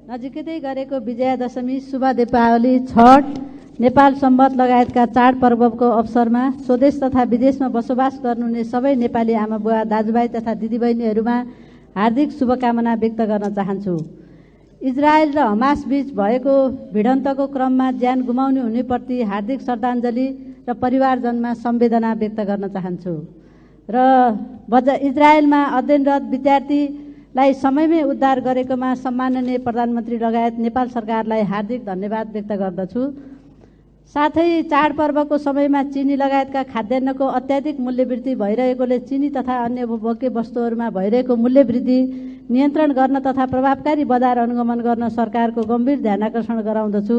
नजिकै गरेको विजयादशमी, शुभ दीपावली, छठ, नेपाल सम्वत लगायतका चाडपर्वको अवसरमा स्वदेश तथा विदेशमा बसोबास गर्नुहुने सबै नेपाली आमा बुवा दाजुभाइ तथा दिदीबहिनीहरूमा हार्दिक शुभकामना व्यक्त गर्न चाहन्छु। इजरायल र हमास बीच भएको भिडन्तको क्रममा ज्यान गुमाउनु हुनेप्रति हार्दिक श्रद्धाञ्जली र परिवारजनमा संवेदना व्यक्त गर्न चाहन्छु। र इजरायलमा अध्ययनरत विद्यार्थीलाई समयमै उद्धार गरेकोमा सम्माननीय प्रधानमन्त्री लगायत नेपाल सरकारलाई हार्दिक धन्यवाद व्यक्त गर्दछु। साथै चाडपर्वको समयमा चिनी लगायतका खाद्यान्नको अत्याधिक मूल्यवृद्धि भइरहेकोले चिनी तथा अन्य उपभोग्य वस्तुहरूमा भइरहेको मूल्यवृद्धि नियन्त्रण गर्न तथा प्रभावकारी बजार अनुगमन गर्न सरकारको गम्भीर ध्यानआकर्षण गराउँदछु।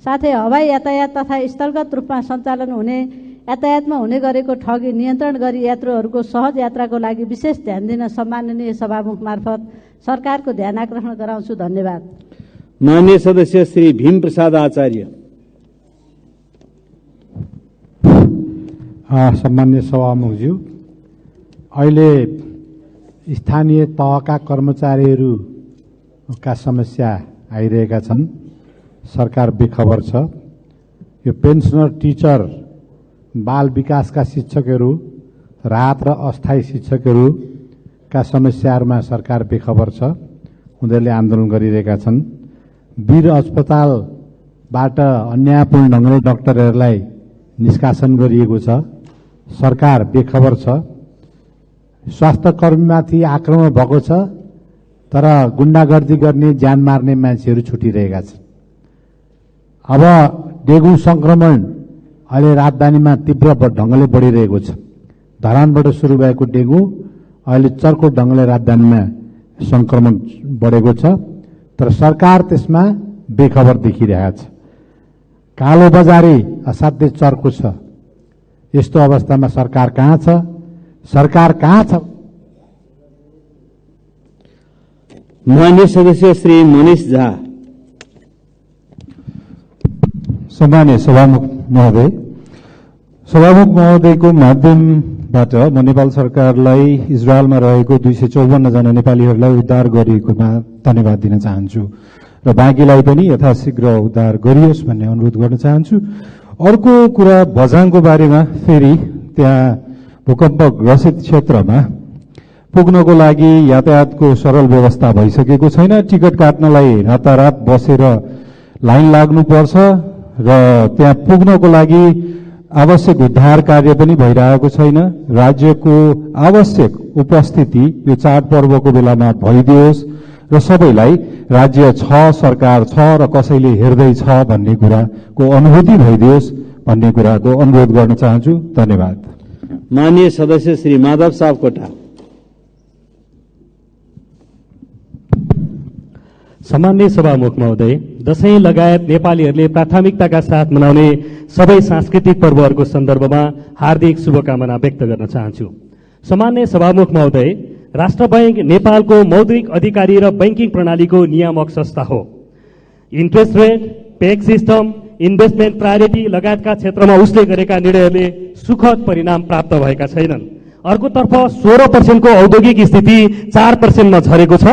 साथै हवाई यातायात तथा स्थलगत रूपमा सञ्चालन हुने यातायातमा हुने गरेको ठगी नियन्त्रण गरी यात्रुहरूको सहज यात्राको लागि विशेष ध्यान दिन सम्माननीय सभामुख मार्फत सरकारको ध्यानआकर्षण गराउँछु। धन्यवाद। माननीय सदस्य श्री भीम प्रसाद आचार्य। सम्मान्य सभामुखज्यू, अहिले स्थानीय तहका कर्मचारीहरूका समस्या आइरहेका छन्। सरकार बेखबर छ। यो पेन्सनर, टिचर, बाल विकासका शिक्षकहरू, राहत र अस्थायी शिक्षकहरूका समस्याहरूमा सरकार बेखबर छ। उनीहरूले आन्दोलन गरिरहेका छन्। वीर अस्पतालबाट अन्यायपूर्ण ढङ्गले डाक्टरहरूलाई निष्कासन गरिएको छ। सरकार बेखबर छ। स्वास्थ्य कर्मीमाथि आक्रमण भएको छ, तर गुण्डागर्दी गर्ने, ज्यान मार्ने मान्छेहरू छुटिरहेका छन्। अब डेङ्गु संक्रमण अहिले राजधानीमा तीव्र ढङ्गले बढिरहेको छ। धरानबाट सुरु भएको डेङ्गु अहिले चर्को ढङ्गले राजधानीमा संक्रमण बढेको छ, तर सरकार त्यसमा बेखबर देखिरहेको छ। कालो बजारी असाध्यै चर्को छ। यस्तो अवस्थामा सरकार कहाँ छ? सरकार कहाँ छ? माननीय सदस्य श्री मनीष झा। सम्मान्य सभामुख महोदय, सभामुख महोदयको माध्यमबाट म नेपाल सरकारलाई इजरायलमा रहेको 254 जना नेपालीहरूलाई उद्धार गरिएकोमा धन्यवाद दिन चाहन्छु र बाँकीलाई पनि यथाशीघ्र उद्धार गरियोस् भन्ने अनुरोध गर्न चाहन्छु। अर्को कुरा, बझाङको बारेमा फेरि त्यहाँ भूकम्प ग्रसित क्षेत्रमा पुग्नको लागि यातायातको सरल व्यवस्था भइसकेको छैन। टिकट काट्नलाई रातारात बसेर लाइन लाग्नुपर्छ र त्यहाँ पुग्नको लागि आवश्यक उद्धार कार्य पनि भइरहेको छैन। राज्यको आवश्यक उपस्थिति यो चाडपर्वको बेलामा भइदियोस् र सबैलाई राज्य छ, सरकार छ र कसैले हेर्दैछ भन्ने कुराको अनुभूति भइदियोस् भन्ने कुराको अनुरोध गर्न चाहन्छु। धन्यवाद। माननीय सदस्य श्री माधव सापकोटा। सम्मान्य सभामुख महोदय, दशैं लगायत नेपालीहरूले प्राथमिकताका साथ मनाउने सबै सांस्कृतिक पर्वहरूको सन्दर्भमा हार्दिक शुभकामना व्यक्त गर्न चाहन्छु। सम्मान्य सभामुख महोदय, राष्ट्र बैंक नेपालको मौद्रिक अधिकारी र बैंकिङ प्रणालीको नियामक संस्था हो। Interest rate, pack system, investment priority लगायतका क्षेत्रमा उसले गरेका निर्णयहरूले सुखद परिणाम प्राप्त भएका छैनन्। अर्कोतर्फ 16% को औद्योगिक स्थिति 4% झरेको छ।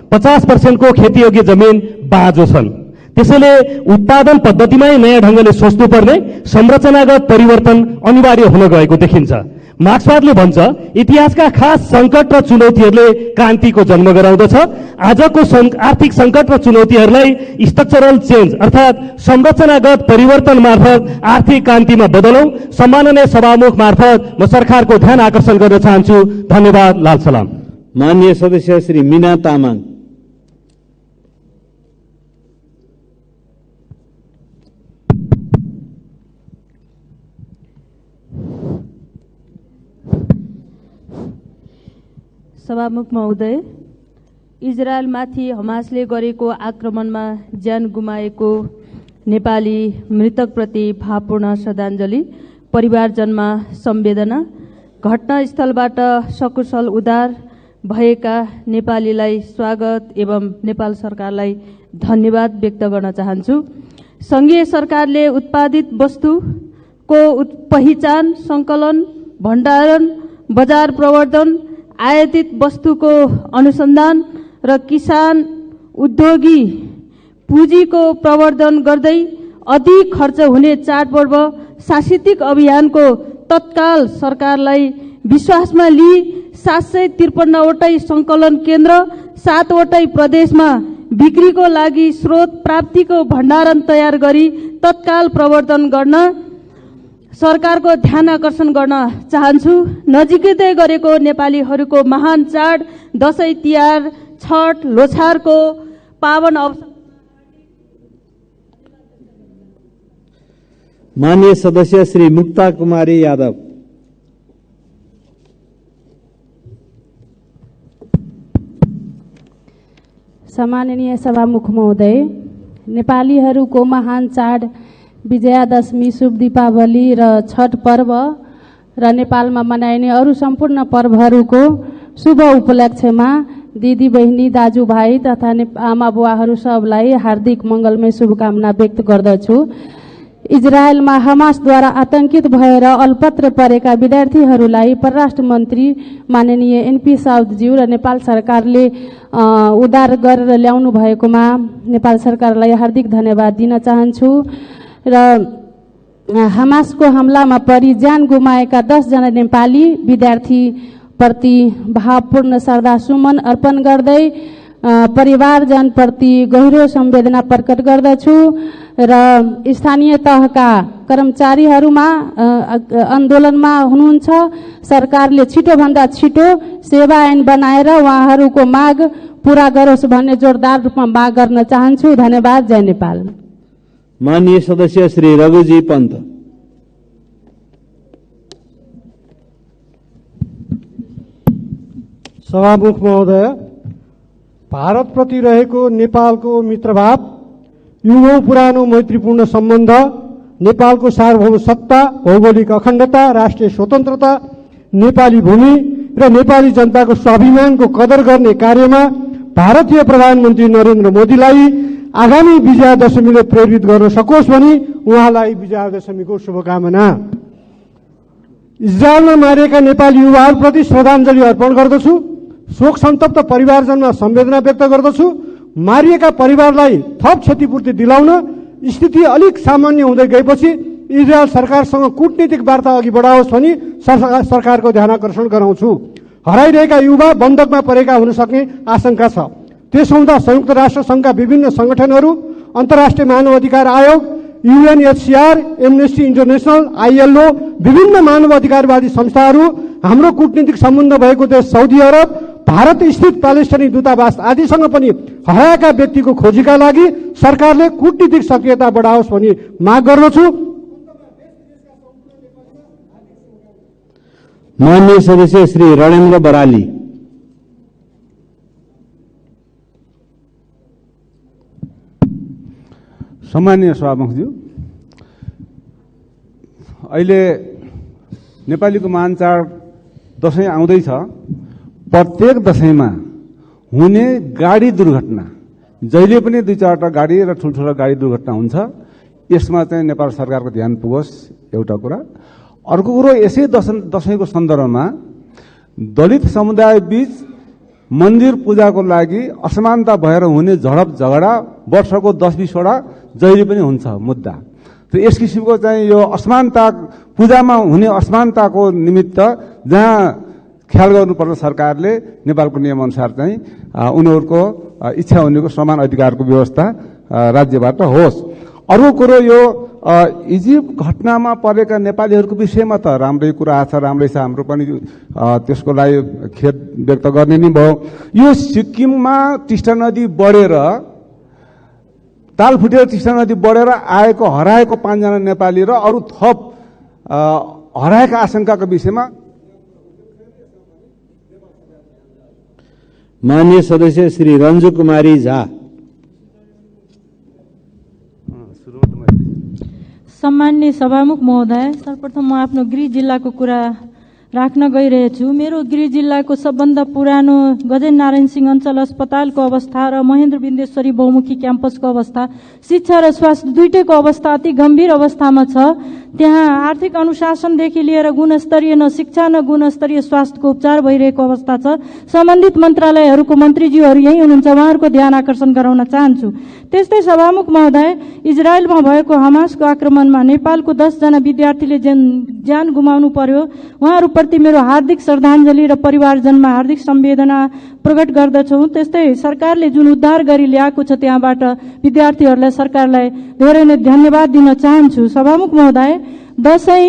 50% को खेतीयोग्य जमिन बाँझो छन्। त्यसैले उत्पादन पद्धतिमै नयाँ ढङ्गले सोच्नुपर्ने, संरचनागत परिवर्तन अनिवार्य हुन गएको देखिन्छ। मार्क्सवादले भन्छ, इतिहासका खास संकट र चुनौतीहरूले क्रान्तिको जन्म गराउँदछ। आजको आर्थिक संकट र चुनौतीहरूलाई स्ट्रक्चरल चेन्ज अर्थात् संरचनागत परिवर्तन मार्फत आर्थिक क्रान्तिमा बदलौं। सम्माननीय सभामुख मार्फत म सरकारको ध्यान आकर्षण गर्न चाहन्छु। धन्यवाद। लाल सलाम। माननीय सदस्य श्री मीना तामाङ। सभामुख महोदय, इजरायलमाथि हमासले गरेको आक्रमणमा ज्यान गुमाएको नेपाली मृतकप्रति भावपूर्ण श्रद्धाञ्जली, परिवारजनमा संवेदना। घटनास्थलबाट सकुशल उद्धार भएका नेपालीलाई स्वागत एवं नेपाल सरकारलाई धन्यवाद व्यक्त गर्न चाहन्छु। संघीय सरकारले उत्पादित वस्तुको पहिचान, संकलन, भण्डारण, बजार प्रवर्धन, आयातित वस्तुको अनुसन्धान र किसान उद्योगी पुँजीको प्रवर्धन गर्दै अधिक खर्च हुने चाडपर्व सांस्कृतिक अभियानको तत्काल सरकारलाई विश्वासमा लिई 753वटै संकलन केन्द्र 7वटै प्रदेशमा बिक्रीको लागि स्रोत प्राप्तिको भण्डारण तयार गरी तत्काल प्रवर्धन गर्न सरकारको ध्यान आकर्षण गर्न चाहन्छु। नजिकै गरेको नेपालीहरूको महान चाड दशैं तिहार छठ लोछारको पावन अवसर माननीय सदस्य श्री मुक्ता कुमारी यादव। सम्माननीय सभामुख महोदय, नेपालीहरूको महान चाड विजयादशमी, शुभ दीपावली र छठ पर्व र नेपालमा मनाइने अरू सम्पूर्ण पर्वहरूको शुभ उपलक्ष्यमा दिदी बहिनी दाजुभाइ तथा आमा बुवाहरू सबलाई हार्दिक मङ्गलमय शुभकामना व्यक्त गर्दछु। इजरायलमा हमासद्वारा आतंकित भएर अल्पत्र परेका विद्यार्थीहरूलाई परराष्ट्र मन्त्री माननीय एनपी साउदज्यू र नेपाल सरकारले उद्धार गरेर ल्याउनु भएकोमा नेपाल सरकारलाई हार्दिक धन्यवाद दिन चाहन्छु। र हमासको हमलामा परि ज्यान गुमाएका 10 जना नेपाली विद्यार्थी प्रति भावपूर्ण श्रद्धासुमन अर्पण गर्दै परिवारजन प्रति गहिरो संवेदना प्रकट गर्दछु र स्थानीय तहका कर्मचारीहरूमा आन्दोलनमा हुनुहुन्छ, सरकारले छिटोभन्दा छिटो सेवा ऐन बनाएर उहाँहरूको माग पूरा गरोस् भन्ने जोरदार रूपमा माग गर्न चाहन्छु। धन्यवाद। जय नेपाल। माननीय सदस्य श्री रघुजी पन्त। सभामुख महोदय, भारतप्रति रहेको नेपालको मित्रभाव, युगौं पुरानो मैत्रीपूर्ण सम्बन्ध, नेपालको सार्वभौम सत्ता, भौगोलिक अखण्डता, राष्ट्रिय स्वतन्त्रता, नेपाली भूमि र नेपाली जनताको स्वाभिमानको कदर गर्ने कार्यमा भारतीय प्रधानमन्त्री नरेन्द्र मोदीलाई आगामी विजयादशमीले प्रेरित गर्न सकोस् भनी उहाँलाई विजयादशमीको शुभकामना। इजरायलमा मारिएका नेपाली युवाहरूप्रति श्रद्धाञ्जली अर्पण गर्दछु। शोक सन्तप्त परिवारजनमा संवेदना व्यक्त गर्दछु। मारिएका परिवारलाई थप क्षतिपूर्ति दिलाउन स्थिति अलिक सामान्य हुँदै गएपछि इजरायल सरकारसँग कूटनीतिक वार्ता अघि बढाओस् भनी सरकारको ध्यानाकर्षण गराउँछु। हराइरहेका युवा बन्धकमा परेका हुन सक्ने आशंका छ। त्यसो हुँदा संयुक्त राष्ट्र संघका विभिन्न संगठनहरू, अन्तर्राष्ट्रिय मानवाधिकार आयोग, यूएनएचसीआर, एमनेस्टी इन्टरनेशनल, आईएलओ, विभिन्न मानवाधिकारवादी संस्थाहरू, हाम्रो कूटनीतिक सम्बन्ध भएको देश साउदी अरब, भारत स्थित प्यालेस्टाइनी दूतावास आदिसँग पनि हराएका व्यक्तिको खोजीका लागि सरकारले कूटनीतिक सक्रियता बढाओस् भनी माग गर्दछु। माननीय सदस्य श्री रणेन्द्र बराली। सम्माननीय सभामुखज्यू, अहिले नेपालीको महान चाड दशैं आउँदैछ। प्रत्येक दशैंमा हुने गाडी दुर्घटना, जहिले पनि 2-4वटा गाडी र ठुल्ठुला गाडी दुर्घटना हुन्छ। यसमा चाहिँ नेपाल सरकारको ध्यान पुगोस्, एउटा कुरा। अर्को कुरो, यसै दशैंको सन्दर्भमा दलित समुदाय बीच मन्दिर पूजाको लागि असमानता भएर हुने झडप झगडा वर्षको 10-20वटा जहिले पनि हुन्छ मुद्दा। त यस किसिमको चाहिँ यो असमानता, पूजामा हुने असमानताको निमित्त जहाँ ख्याल गर्नुपर्छ सरकारले, नेपालको नियमअनुसार चाहिँ उनीहरूको इच्छा हुनेको समान अधिकारको व्यवस्था राज्यबाट होस्। अर्को कुरो, यो इजिप्ट घटनामा परेका नेपालीहरूको विषयमा त राम्रै कुरा छ, राम्रै छ, हाम्रो पनि त्यसको लागि खेद व्यक्त गर्ने नै भयो। यो सिक्किममा टिस्टा नदी बढेर, ताल फुटेर टिस्टा नदी बढेर आएको हराएको 5 जना नेपाली र अरू थप हराएका आशंकाको विषयमा माननीय सदस्य श्री रञ्जु कुमारी झा। सम्माननीय सभामुख महोदय, सर्वप्रथम म आफ्नो गृह जिल्लाको कुरा राख्न गइरहेछु। मेरो गृह जिल्लाको सबभन्दा पुरानो गजेन्द्र नारायण सिंह अञ्चल अस्पतालको अवस्था र महेन्द्र बिन्देश्वरी बहुमुखी क्याम्पसको अवस्था, शिक्षा र स्वास्थ्य दुईटैको अवस्था अति गम्भीर अवस्थामा छ। त्यहाँ आर्थिक अनुशासनदेखि लिएर गुणस्तरीय न शिक्षा न गुणस्तरीय स्वास्थ्यको उपचार भइरहेको अवस्था छ। सम्बन्धित मन्त्रालयहरूको मन्त्रीज्यूहरू यही हुनुहुन्छ, उहाँहरूको ध्यान आकर्षण गराउन चाहन्छु। त्यस्तै सभामुख महोदय, इजरायलमा भएको हमासको आक्रमणमा नेपालको 10 जना विद्यार्थीले ज्यान गुमाउनु पर्यो। उहाँहरूप्रति मेरो हार्दिक श्रद्धाञ्जली र परिवारजनमा हार्दिक संवेदना प्रकट गर्दछौँ। त्यस्तै सरकारले जुन उद्धार गरी ल्याएको छ त्यहाँबाट विद्यार्थीहरूलाई सरकारलाई धेरै नै धन्यवाद दिन चाहन्छु। सभामुख महोदय, दशैं,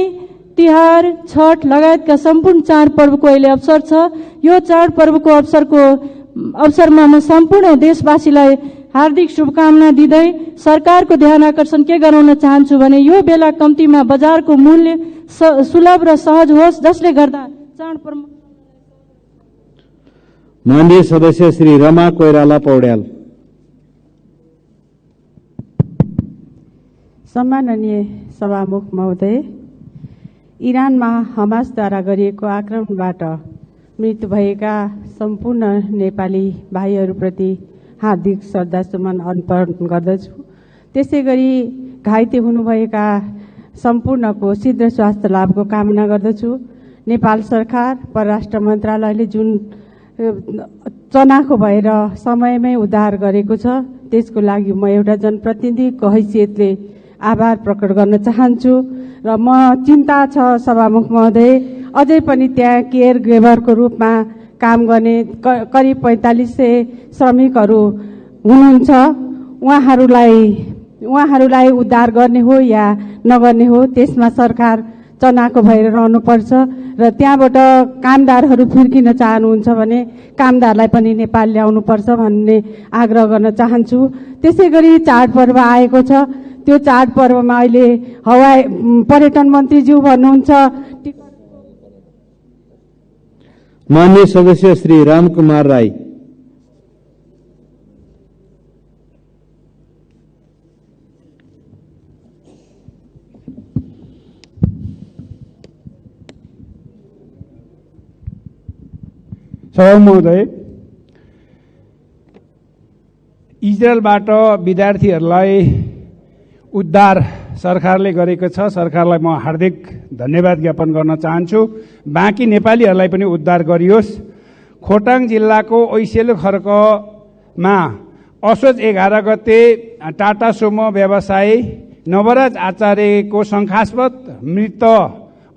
तिहार, छठ लगायतका सम्पूर्ण चाडपर्वको अहिले अवसर छ। यो चाडपर्वको अवसरमा म सम्पूर्ण देशवासीलाई हार्दिक शुभकामना दिँदै सरकारको ध्यान आकर्षण के गराउन चाहन्छु भने यो बेला कम्तीमा बजारको मूल्य सुलभ र सहज होस्, जसले गर्दा चाडपर्व। माननीय सदस्य श्री रमा कोइराला पौड्याल। सम्माननीय सभामुख महोदय, इरानमा हमासद्वारा गरिएको आक्रमणबाट मृत्यु भएका सम्पूर्ण नेपाली भाइहरूप्रति हार्दिक श्रद्धासुमन अर्पण गर्दछु। त्यसै गरी घाइते हुनुभएका सम्पूर्णको शीघ्र स्वास्थ्य लाभको कामना गर्दछु। नेपाल सरकार, परराष्ट्र मन्त्रालयले जुन चनाखो भएर समयमै उद्धार गरेको छ त्यसको लागि म एउटा जनप्रतिनिधिको हैसियतले आभार प्रकट गर्न चाहन्छु। र म चिन्ता छ सभामुख महोदय, अझै पनि त्यहाँ केयर गिभरको रूपमा काम गर्ने करिब 4500 श्रमिकहरू हुनुहुन्छ। उहाँहरूलाई उद्धार गर्ने हो या नगर्ने हो, त्यसमा सरकार चनाको भएर रहनुपर्छ। र त्यहाँबाट कामदारहरू फर्किन चाहनुहुन्छ भने कामदारलाई पनि नेपाल ल्याउनुपर्छ भन्ने आग्रह गर्न चाहन्छु। त्यसै गरी चाडपर्व आएको छ, त्यो चाडपर्वमा अहिले पर्यटन मन्त्रीज्यू भन्नुहुन्छ। माननीय सदस्य श्री रामकुमार राई। सभामुख महोदय, इजरायलबाट विद्यार्थीहरूलाई उद्धार सरकारले गरेको छ। सरकारलाई म हार्दिक धन्यवाद ज्ञापन गर्न चाहन्छु। बाँकी नेपालीहरूलाई पनि उद्धार गरियोस्। खोटाङ जिल्लाको ऐसेलु खर्कमा असोज 11 गते टाटा सुमो व्यवसायी नवराज आचार्यको शङ्कास्पद मृत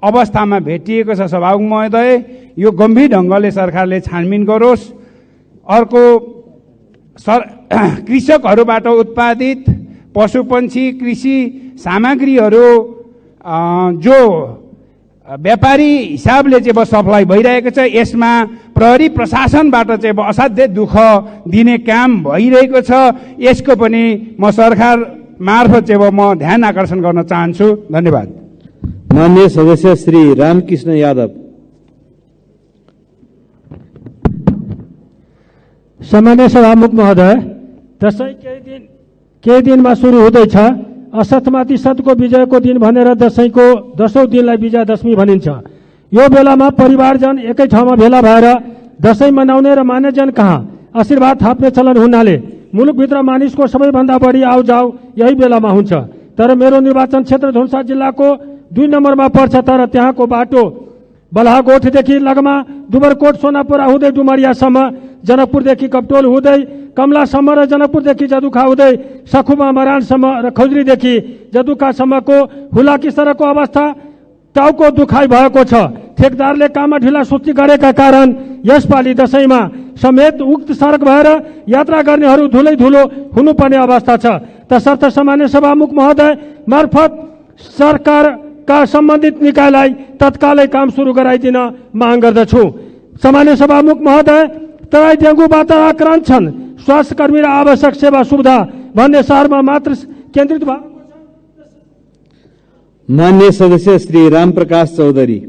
अवस्थामा भेटिएको छ। सभामुख महोदय, यो गम्भीर ढङ्गले सरकारले छानबिन गरोस्। अर्को, कृषकहरूबाट उत्पादित पशुपन्छी कृषि सामग्रीहरू जो व्यापारी हिसाबले चाहिँ सप्लाई भइरहेको छ, यसमा प्रहरी प्रशासनबाट चाहिँ असाध्यै दुःख दिने काम भइरहेको छ। यसको पनि म सरकार मार्फत चाहिँ म ध्यान आकर्षण गर्न चाहन्छु। धन्यवाद। माननीय सदस्य श्री रामकृष्ण यादव। सम्माननीय सभामुख महोदय, दशैं केही दिनमा सुरु हुँदैछ। असतमाथि सतको विजयको दिन भनेर दशैंको 10औं दिनलाई विजयादशमी भनिन्छ। यो बेलामा परिवारजन एकै ठाउँमा भेला भएर दशैं मनाउने र मान्यजन कहाँ आशीर्वाद थाप्ने चलन हुनाले मुलुकभित्र मानिसको सबैभन्दा बढी आउजाउ यही बेलामा हुन्छ। तर मेरो निर्वाचन क्षेत्र धनुषा जिल्लाको 2 नम्बरमा पर्छ। तर त्यहाँको बाटो बलहागोठदेखि लगमा दुबरकोट सोनापुरा हुँदै डुमरियासम्म, जनकपुरदेखि कप्टोल हुँदै कमलासम्म र जनकपुरदेखि जदुखा हुँदै सखुमा मरानसम्म र खौजरीदेखि जदुखासम्मको हुलाकी सडकको अवस्था टाउको दुखाइ भएको छ। ठेकदारले काममा ढिला सुस्ती गरेका कारण यसपालि दशैंमा समेत उक्त सडक भएर यात्रा गर्नेहरू धुलै धुलो हुनुपर्ने अवस्था छ। तसर्थ सामान्य सभामुख महोदय मार्फत सरकारका सम्बन्धित निकायलाई तत्कालै काम सुरु गराइदिन माग गर्दछु। सामान्य सभामुख महोदय, तराई डेङ्गुबाट आक्रान्त छन्, स्वास्थ्य कर्मी र आवश्यक सेवा सुविधा भन्ने शहरमा मात्र केन्द्रित भएको छ। माननीय सदस्य श्री रामप्रकाश चौधरी।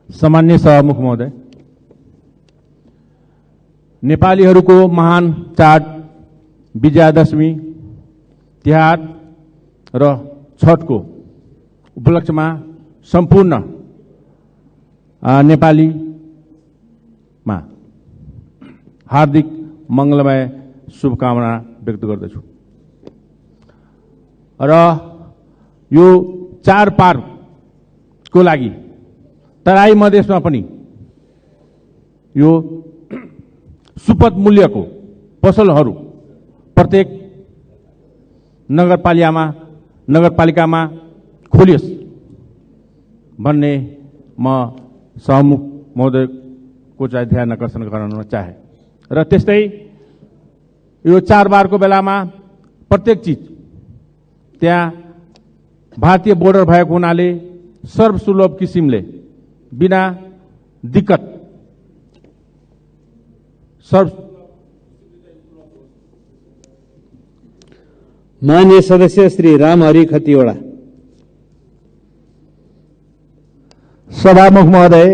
सामान्य सभामुख महोदय, नेपालीहरूको महान चाड विजयादशमी, तिहार र छठको उपलक्ष्यमा सम्पूर्ण नेपालीमा हार्दिक मङ्गलमय शुभकामना व्यक्त गर्दछु। र यो चाडपर्वको लागि तराई मधेसमा पनि यो सुपथ मूल्यको पसलहरू प्रत्येक नगरपालिकामा खोलियोस् भन्ने म सभामुख महोदयको चाहिँ ध्यान आकर्षण गराउन चाहे। र त्यस्तै यो चाडबाडको बेलामा प्रत्येक चिज त्यहाँ भारतीय बोर्डर भएको हुनाले सर्वसुलभ किसिमले बिना दिक्कत माननीय सदस्य श्री रामहरि खतिवड़ा। सभामुख महोदय,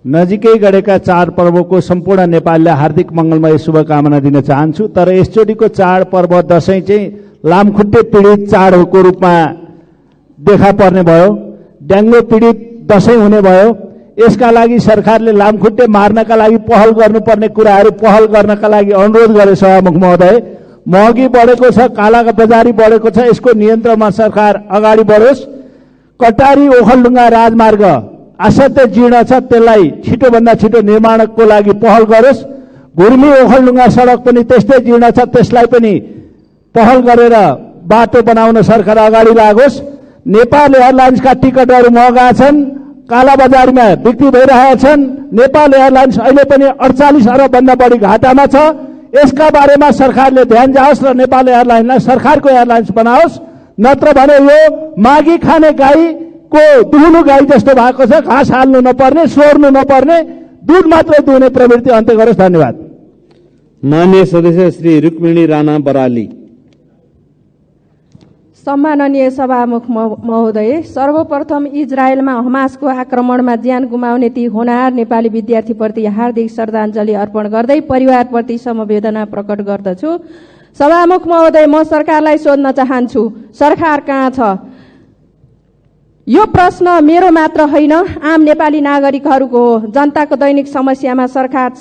नजिकै गरेका चाडपर्वको सम्पूर्ण नेपालीलाई हार्दिक मङ्गलमय शुभकामना दिन चाहन्छु। तर यसचोटिको चाडपर्व दशैं चाहिँ लामखुट्टे पीडित चाडको रूपमा देखा पर्ने भयो, डेङ्गु पीडित दशैं हुने भयो। यसका लागि सरकारले लामखुट्टे मार्नका लागि पहल गर्नुपर्ने कुराहरू पहल गर्नका लागि अनुरोध गरे। सभामुख महोदय, महँगी बढेको छ, काला बजारी बढेको छ, यसको नियन्त्रणमा सरकार अगाडि बढोस्। कटारी ओखलढुङ्गा राजमार्ग असाध्यै जीर्ण छ, त्यसलाई छिटोभन्दा छिटो निर्माणको लागि पहल गरोस्। घुर्मी ओखलढुङ्गा सडक पनि त्यस्तै जीर्ण छ, त्यसलाई पनि पहल गरेर बाटो बनाउन सरकार अगाडि लागोस्। नेपाल एयरलाइन्सका टिकटहरू महँगा छन्, काला बजारीमा बिक्री भइरहेका छन्। नेपाल एयरलाइन्स अहिले पनि 48 अरबभन्दा बढी घाटामा छ। यसका बारेमा सरकारले ध्यान जाओस् र नेपाल एयरलाइन्सलाई सरकारको एयरलाइन्स बनाओस्। नत्र भने यो मागी खाने गाईको दुहुनु गाई जस्तो भएको छ, घाँस हाल्नु नपर्ने, सोर्नु नपर्ने, दूध मात्रै दुहुने प्रवृत्ति अन्त्य गरोस्। धन्यवाद। माननीय सदस्य श्री रुक्मिणी राणा बराली। सम्माननीय सभामुख महोदय, सर्वप्रथम इजरायलमा हमासको आक्रमणमा ज्यान गुमाउने ती होनहार नेपाली विद्यार्थीप्रति हार्दिक श्रद्धाञ्जली अर्पण गर्दै परिवारप्रति समवेदना प्रकट गर्दछु। सभामुख महोदय, म सरकारलाई सोध्न चाहन्छु, सरकार कहाँ छ? यो प्रश्न मेरो मात्र होइन, आम नेपाली नागरिकहरूको हो। जनताको दैनिक समस्यामा सरकार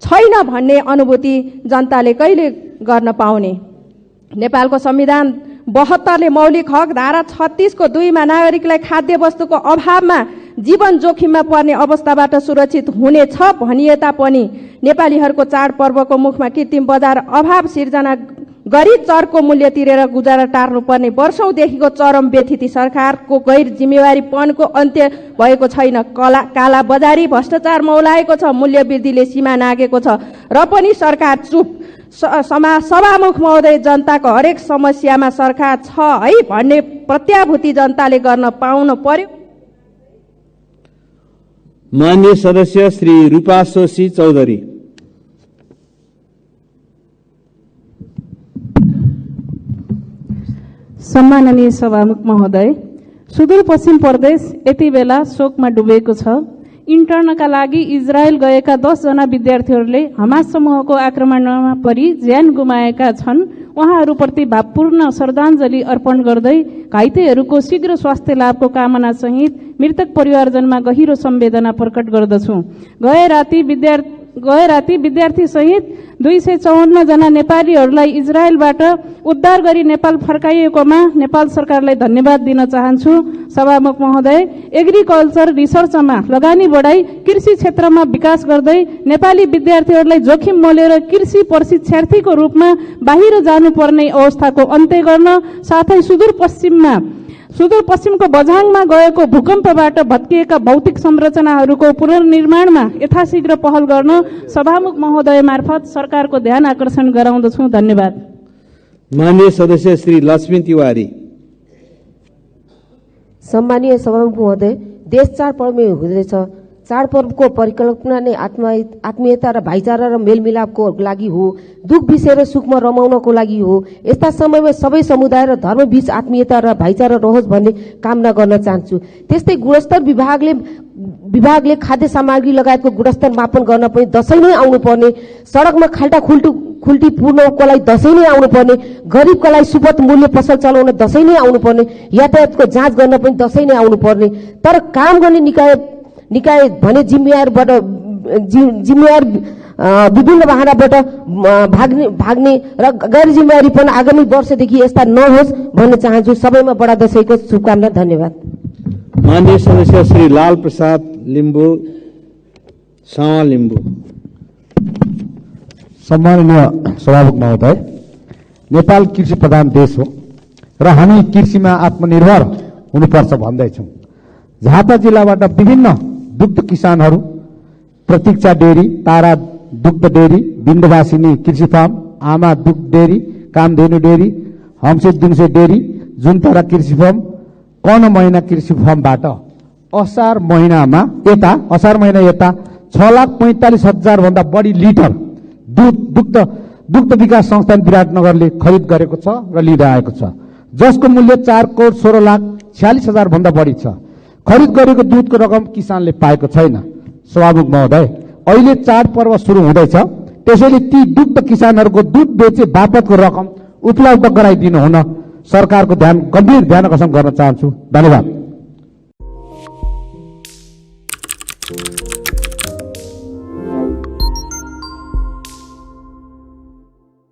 छैन भन्ने अनुभूति जनताले कहिले गर्न पाउने? नेपालको संविधान 72ले मौलिक हक, धारा 36 को 2 मा नागरिकलाई खाद्य वस्तुको अभावमा जीवन जोखिममा पर्ने अवस्थाबाट सुरक्षित हुनेछ भनिए तापनि नेपालीहरूको चाडपर्वको मुखमा कृत्रिम बजार अभाव सिर्जना गरी चरको मूल्य तिरेर गुजारा टार्नुपर्ने वर्षौंदेखिको चरम व्यथिति सरकारको गैर जिम्मेवारीपनको अन्त्य भएको छैन। काला बजारी भ्रष्टाचार मौलाएको छ, मूल्य वृद्धिले सीमा नागेको छ र पनि सरकार चुप। सभामुख महोदय, जनताको हरेक समस्यामा सरकार छ है भन्ने प्रत्याभूति जनताले गर्न पाउन पर्यो। माननीय सदस्य श्री रूपाशोषी चौधरी। सम्माननीय सभामुख महोदय, सुदूरपश्चिम प्रदेश यति बेला शोकमा डुबेको छ। इन्टर्नका लागि इजरायल गएका 10 जना विद्यार्थीहरूले हमास समूहको आक्रमणमा परि ज्यान गुमाएका छन्। उहाँहरूप्रति भावपूर्ण श्रद्धाञ्जली अर्पण गर्दै घाइतेहरूको शीघ्र स्वास्थ्य लाभको कामना सहित मृतक परिवारजनमा गहिरो संवेदना प्रकट गर्दछु। गए राति विद्यार्थी सहित 254 जना नेपालीहरूलाई इजरायलबाट उद्धार गरी नेपाल फर्काइएकोमा नेपाल सरकारलाई धन्यवाद दिन चाहन्छु। सभामुख महोदय, एग्रिकल्चर रिसर्चमा लगानी बढाई कृषि क्षेत्रमा विकास गर्दै नेपाली विद्यार्थीहरूलाई जोखिम मोलेर कृषि प्रशिक्षार्थीको रूपमा बाहिर जानुपर्ने अवस्थाको अन्त्य गर्न साथै सुदूरपश्चिमको बझाङमा गएको भूकम्पबाट भत्किएका भौतिक संरचनाहरूको पुनर्निर्माणमा यथाशीघ्र पहल गर्न सभामुख महोदय मार्फत सरकारको ध्यान आकर्षण गराउँदछु। धन्यवाद। माननीय सदस्य श्री लक्ष्मी तिवारी। सम्मानीय सभामुख महोदय, देश चाडपर्वमै हुँदैछ। चाडपर्वको परिकल्पना नै आत्मीयता र भाइचारा र मेलमिलापको लागि हो, दुख बिर्सेर सुखमा रमाउनको लागि हो। यस्ता समयमा सबै समुदाय र धर्मबीच आत्मीयता र भाइचारा रहोस् भन्ने कामना गर्न चाहन्छु। त्यस्तै गुणस्तर विभागले खाद्य सामग्री लगायतको गुणस्तर मापन गर्न पनि दशैं नै आउनुपर्ने, सडकमा खाल्टा खुल्टी पूर्णको लागि दशैं नै आउनुपर्ने, गरिबका लागि सुपथ मूल्य पसल चलाउन दशैं नै आउनुपर्ने, यातायातको जाँच गर्न पनि दशैं नै आउनुपर्ने। तर काम गर्ने निकाय भने जिम्मेवार विभिन्न बहानाबाट भाग्ने र गैर जिम्मेवारीपन आगामी वर्षदेखि यस्ता नहोस् भन्न चाहन्छु। सबैमा बडा दशैंको शुभकामना। धन्यवाद। माननीय सदस्य श्री लाल प्रसाद लिम्बू सावा लिम्बू। सम्माननीय सभामुख महोदय, नेपाल कृषि प्रधान देश हो र हामी कृषिमा आत्मनिर्भर हुनुपर्छ भन्दैछौँ। झापा जिल्लाबाट विभिन्न दुग्ध किसानहरू प्रतीक्षा डेरी, तारा दुग्ध डेरी, विन्ध्यवासिनी कृषि फार्म, आमा दुग्ध डेरी, कामधेनु डेरी, हमसेट दुङसे डेरी, जुनतारा कृषि फार्म, कर्ण महिना कृषि फार्मबाट असार महिना यता 6,45,000 भन्दा बढी लिटर दुग्ध विकास संस्थान विराटनगरले खरिद गरेको छ र लिँदै आएको छ, जसको मूल्य 4,16,46,000 भन्दा बढी छ। खरिद गरेको दुधको रकम किसानले पाएको छैन। सभामुख महोदय, अहिले चाडपर्व सुरु हुँदैछ, त्यसैले ती दुग्ध किसानहरूको दुध बेचे बापतको रकम उपलब्ध गराइदिनु हुन सरकारको गम्भीर ध्यान आकर्षण गर्न चाहन्छु। धन्यवाद।